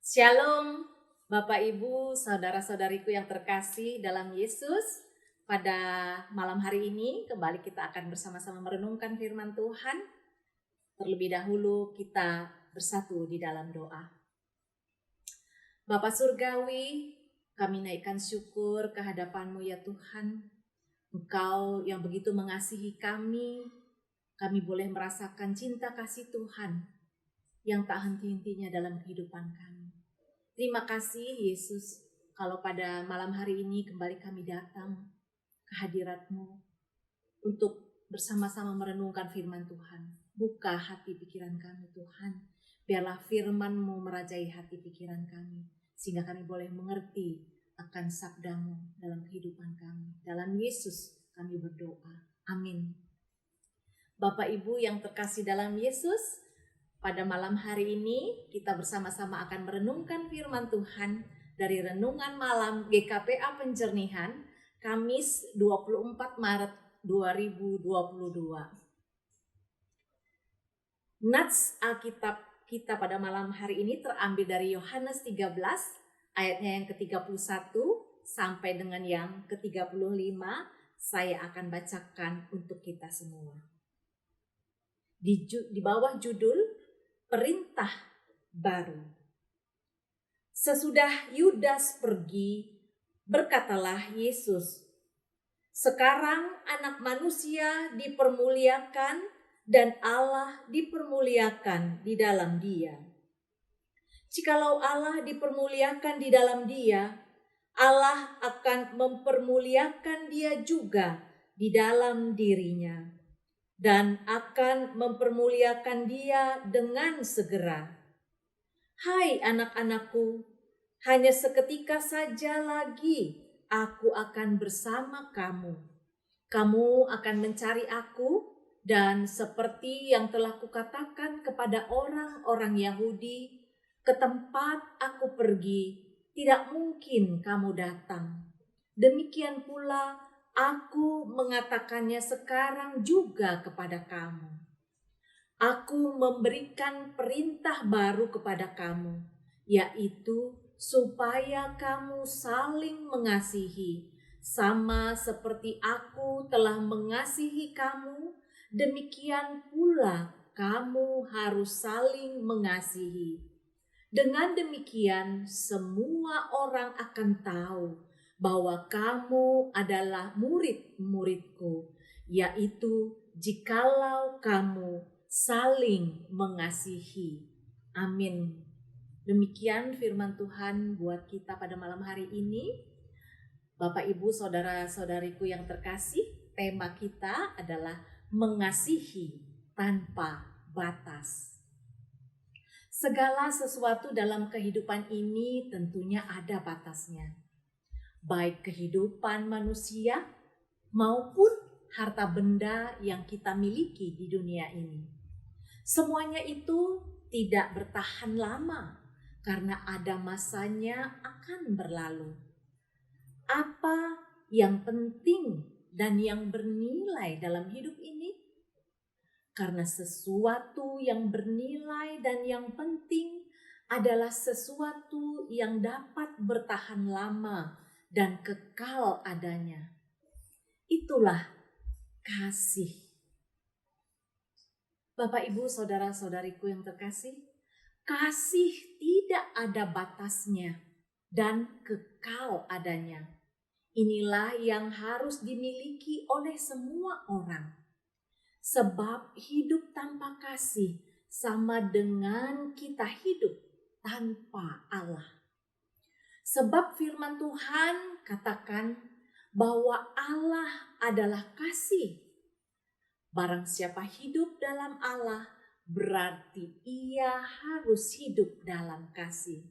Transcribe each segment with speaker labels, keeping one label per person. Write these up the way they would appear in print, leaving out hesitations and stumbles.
Speaker 1: Shalom, Bapak Ibu, saudara-saudariku yang terkasih dalam Yesus. Pada malam hari ini kembali kita akan bersama-sama merenungkan firman Tuhan. Terlebih dahulu kita bersatu di dalam doa. Bapa Surgawi, kami naikkan syukur ke hadapan-Mu ya Tuhan. Engkau yang begitu mengasihi kami boleh merasakan cinta kasih Tuhan yang tak henti-hentinya dalam kehidupan kami. Terima kasih Yesus, kalau pada malam hari ini kembali kami datang ke hadirat-Mu untuk bersama-sama merenungkan firman Tuhan. Buka hati pikiran kami Tuhan, biarlah firman-Mu merajai hati pikiran kami, sehingga kami boleh mengerti akan sabda-Mu dalam kehidupan kami. Dalam Yesus kami berdoa, amin. Bapak Ibu yang terkasih dalam Yesus, pada malam hari ini kita bersama-sama akan merenungkan firman Tuhan dari Renungan Malam GKPA Penjernihan, Kamis 24 Maret 2022. Nats Alkitab kita pada malam hari ini terambil dari Yohanes 13 ayatnya yang ke-31 sampai dengan yang ke-35. Saya akan bacakan untuk kita semua. Di bawah judul Perintah Baru. Sesudah Yudas pergi, berkatalah Yesus, "Sekarang Anak Manusia dipermuliakan dan Allah dipermuliakan di dalam Dia. Jikalau Allah dipermuliakan di dalam Dia, Allah akan mempermuliakan Dia juga di dalam dirinya, dan akan mempermuliakan Dia dengan segera. Hai anak-anakku, hanya seketika saja lagi aku akan bersama kamu. Kamu akan mencari aku, dan seperti yang telah kukatakan kepada orang-orang Yahudi, ke tempat aku pergi, tidak mungkin kamu datang. Demikian pula aku mengatakannya sekarang juga kepada kamu. Aku memberikan perintah baru kepada kamu, yaitu supaya kamu saling mengasihi. Sama seperti aku telah mengasihi kamu, demikian pula kamu harus saling mengasihi. Dengan demikian semua orang akan tahu bahwa kamu adalah murid-muridku, yaitu jikalau kamu saling mengasihi. Amin. Demikian firman Tuhan buat kita pada malam hari ini. Bapak, Ibu, saudara-saudariku yang terkasih, tema kita adalah mengasihi tanpa batas. Segala sesuatu dalam kehidupan ini tentunya ada batasnya. Baik kehidupan manusia maupun harta benda yang kita miliki di dunia ini. Semuanya itu tidak bertahan lama karena ada masanya akan berlalu. Apa yang penting dan yang bernilai dalam hidup ini? Karena sesuatu yang bernilai dan yang penting adalah sesuatu yang dapat bertahan lama dan kekal adanya. Itulah kasih. Bapak, Ibu, saudara-saudariku yang terkasih, kasih tidak ada batasnya dan kekal adanya. Inilah yang harus dimiliki oleh semua orang. Sebab hidup tanpa kasih sama dengan kita hidup tanpa Allah. Sebab firman Tuhan katakan bahwa Allah adalah kasih. Barang siapa hidup dalam Allah, berarti ia harus hidup dalam kasih.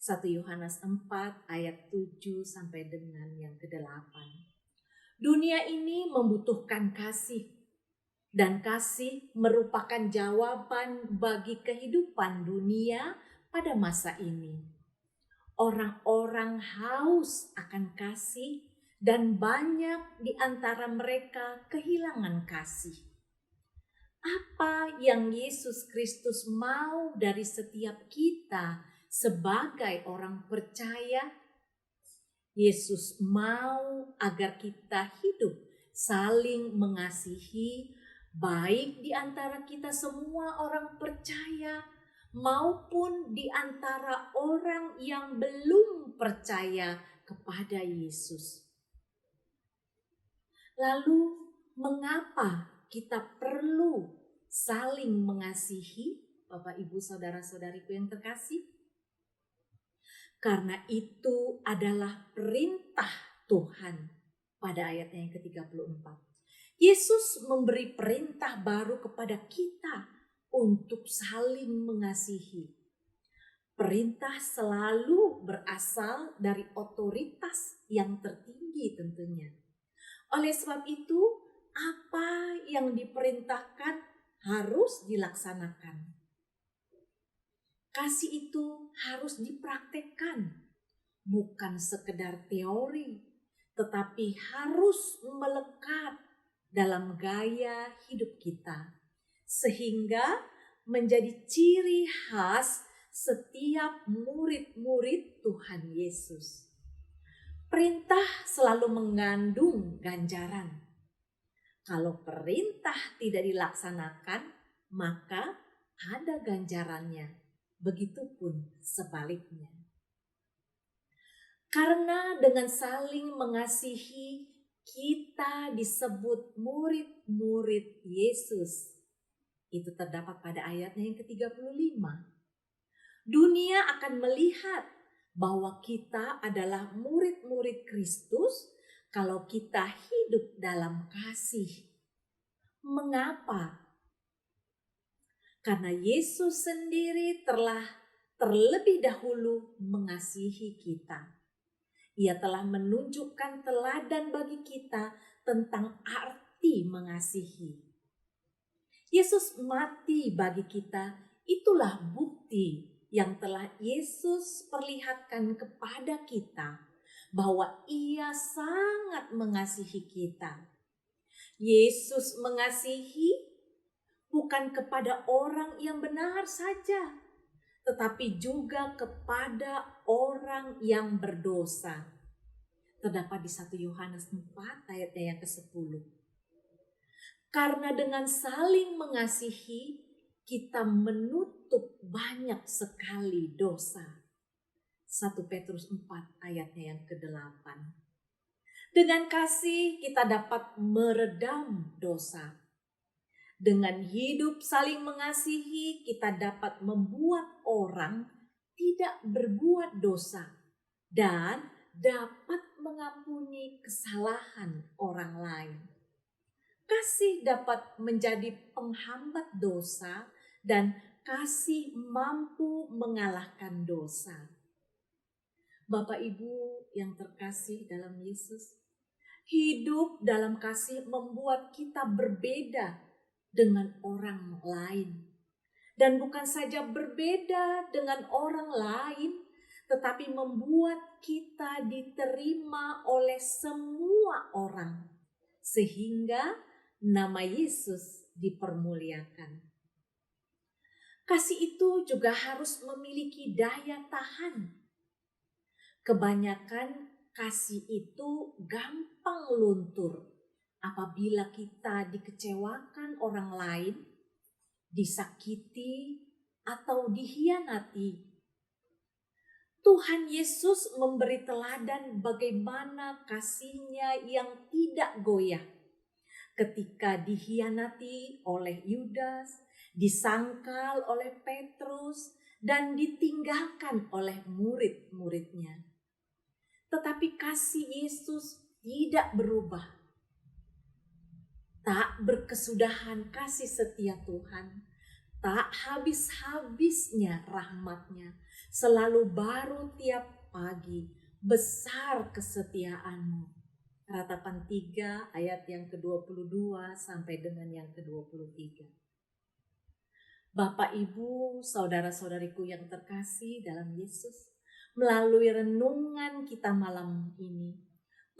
Speaker 1: 1 Yohanes 4 ayat 7 sampai dengan yang ke-8. Dunia ini membutuhkan kasih, dan kasih merupakan jawaban bagi kehidupan dunia pada masa ini. Orang-orang haus akan kasih dan banyak di antara mereka kehilangan kasih. Apa yang Yesus Kristus mau dari setiap kita Sebagai orang percaya, Yesus mau agar kita hidup saling mengasihi, baik di antara kita semua orang percaya maupun di antara orang yang belum percaya kepada Yesus. Lalu, mengapa kita perlu saling mengasihi, Bapak, Ibu, saudara-saudariku yang terkasih? Karena itu adalah perintah Tuhan pada ayatnya yang ke-34. Yesus memberi perintah baru kepada kita untuk saling mengasihi. Perintah selalu berasal dari otoritas yang tertinggi tentunya. Oleh sebab itu, apa yang diperintahkan harus dilaksanakan. Kasih itu harus dipraktekkan, bukan sekedar teori, tetapi harus melekat dalam gaya hidup kita, sehingga menjadi ciri khas setiap murid-murid Tuhan Yesus. Perintah selalu mengandung ganjaran. Kalau perintah tidak dilaksanakan, maka ada ganjarannya. Begitupun sebaliknya. Karena dengan saling mengasihi, kita disebut murid-murid Yesus. Itu terdapat pada ayatnya yang ke-35. Dunia akan melihat bahwa kita adalah murid-murid Kristus kalau kita hidup dalam kasih. Mengapa? Karena Yesus sendiri telah terlebih dahulu mengasihi kita. Ia telah menunjukkan teladan bagi kita tentang arti mengasihi. Yesus mati bagi kita, itulah bukti yang telah Yesus perlihatkan kepada kita bahwa Ia sangat mengasihi kita. Yesus mengasihi bukan kepada orang yang benar saja, tetapi juga kepada orang yang berdosa. Terdapat di 1 Yohanes 4 ayatnya yang ke-10. Karena dengan saling mengasihi, kita menutup banyak sekali dosa. 1 Petrus 4 ayatnya yang ke-8. Dengan kasih kita dapat meredam dosa. Dengan hidup saling mengasihi, kita dapat membuat orang tidak berbuat dosa dan dapat mengampuni kesalahan orang lain. Kasih dapat menjadi penghambat dosa dan kasih mampu mengalahkan dosa. Bapak Ibu yang terkasih dalam Yesus, hidup dalam kasih membuat kita berbeda dengan orang lain. Dan bukan saja berbeda dengan orang lain, tetapi membuat kita diterima oleh semua orang, sehingga nama Yesus dipermuliakan. Kasih itu juga harus memiliki daya tahan. Kebanyakan kasih itu gampang luntur apabila kita dikecewakan orang lain, disakiti, atau dikhianati. Tuhan Yesus memberi teladan bagaimana kasih-Nya yang tidak goyah ketika dikhianati oleh Yudas, disangkal oleh Petrus, dan ditinggalkan oleh murid-muridnya. Tetapi kasih Yesus tidak berubah. Tak berkesudahan kasih setia Tuhan, tak habis-habisnya rahmat-Nya, selalu baru tiap pagi, besar kesetiaan-Mu. Ratapan 3 ayat yang ke-22 sampai dengan yang ke-23. Bapak, Ibu, saudara-saudariku yang terkasih dalam Yesus, melalui renungan kita malam ini,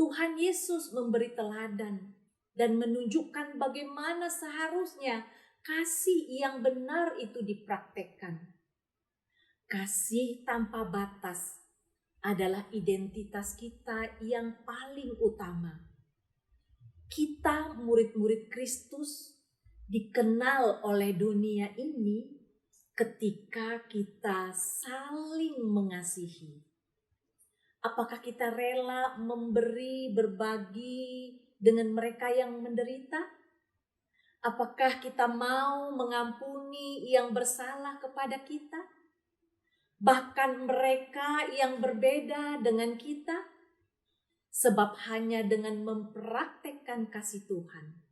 Speaker 1: Tuhan Yesus memberi teladan dan menunjukkan bagaimana seharusnya kasih yang benar itu dipraktekkan. Kasih tanpa batas adalah identitas kita yang paling utama. Kita murid-murid Kristus dikenal oleh dunia ini ketika kita saling mengasihi. Apakah kita rela memberi, berbagi dengan mereka yang menderita? Apakah kita mau mengampuni yang bersalah kepada kita? Bahkan mereka yang berbeda dengan kita? Sebab hanya dengan mempraktekkan kasih Tuhan,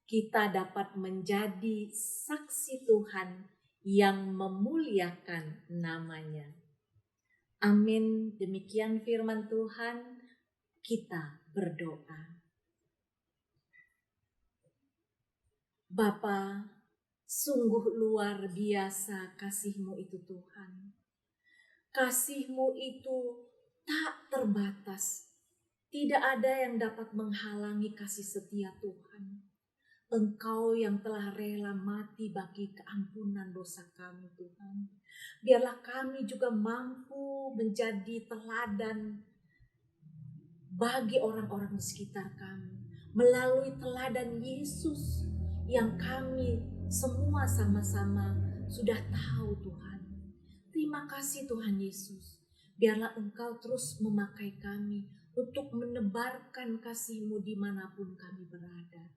Speaker 1: kita dapat menjadi saksi Tuhan yang memuliakan namanya. Amin. Demikian firman Tuhan. Kita berdoa. Bapa, sungguh luar biasa kasih-Mu itu Tuhan. Kasih-Mu itu tak terbatas. Tidak ada yang dapat menghalangi kasih setia Tuhan. Engkau yang telah rela mati bagi keampunan dosa kami Tuhan. Biarlah kami juga mampu menjadi teladan bagi orang-orang di sekitar kami. Melalui teladan Yesus yang kami semua sama-sama sudah tahu Tuhan. Terima kasih Tuhan Yesus. Biarlah Engkau terus memakai kami untuk menebarkan kasih-Mu dimanapun kami berada.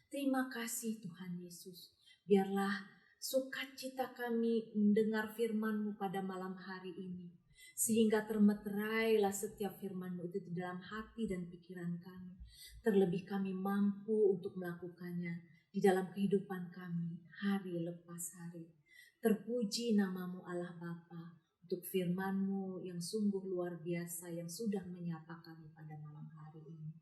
Speaker 1: Terima kasih Tuhan Yesus. Biarlah sukacita kami mendengar firman-Mu pada malam hari ini. Sehingga termeterailah setiap firman-Mu itu di dalam hati dan pikiran kami. Terlebih kami mampu untuk melakukannya di dalam kehidupan kami hari lepas hari. Terpuji nama-Mu Allah Bapa untuk firman-Mu yang sungguh luar biasa yang sudah menyapa kami pada malam hari ini.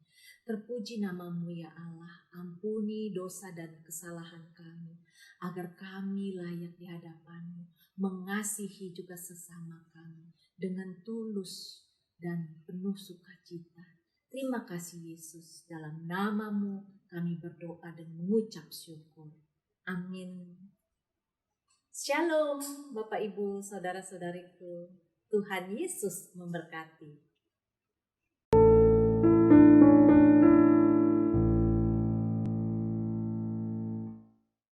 Speaker 1: Terpuji nama-Mu ya Allah, ampuni dosa dan kesalahan kami, agar kami layak di hadapan-Mu, mengasihi juga sesama kami dengan tulus dan penuh sukacita. Terima kasih Yesus, dalam nama-Mu kami berdoa dan mengucap syukur. Amin. Shalom Bapak Ibu, saudara-saudariku. Tuhan Yesus memberkati.